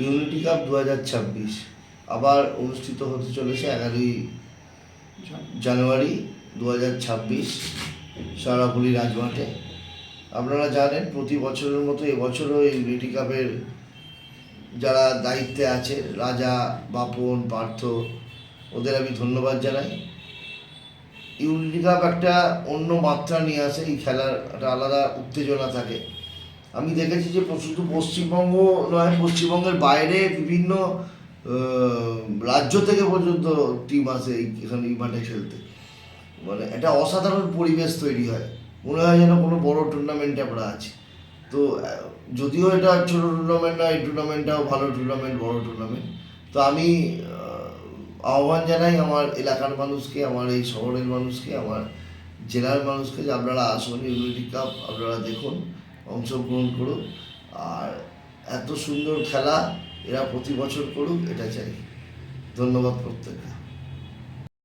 Unity cup 2026 আবার অনুষ্ঠিত হতে চলেছে 11ই জানুয়ারি 2026 সারাপুলি রাজমাঠে। আপনারা জানেন প্রতি বছরের মতো এবছরও এই ইউনিটি কাপের যারা দায়িত্বে আছে, রাজা, বাপন, পার্থ, ওদের আমি ধন্যবাদ জানাই। ইউনিটি কাপ একটা অন্য মাত্রা নিয়ে আসে, এই খেলার একটা আলাদা উত্তেজনা থাকে। আমি দেখেছি যে শুধু পশ্চিমবঙ্গ নয়, পশ্চিমবঙ্গের বাইরে বিভিন্ন রাজ্য থেকে পর্যন্ত টিম আসে এখানে এই মাঠে খেলতে। মানে একটা অসাধারণ পরিবেশ তৈরি হয়, মনে হয় যেন কোনো বড় টুর্নামেন্টে আমরা আছি। তো যদিও এটা ছোটো টুর্নামেন্ট না, এই টুর্নামেন্টটাও ভালো টুর্নামেন্ট, বড় টুর্নামেন্ট। তো আমি আহ্বান জানাই আমার এলাকার মানুষকে, আমার এই শহরের মানুষকে, আমার জেলার মানুষকে যে আপনারা আসুন, ইউনিটি কাপ আপনারা দেখুন, অংশগ্রহণ করুন। আর এত সুন্দর খেলা এরা প্রতি বছর করুক, এটা চাই। ধন্যবাদ প্রত্যেককে।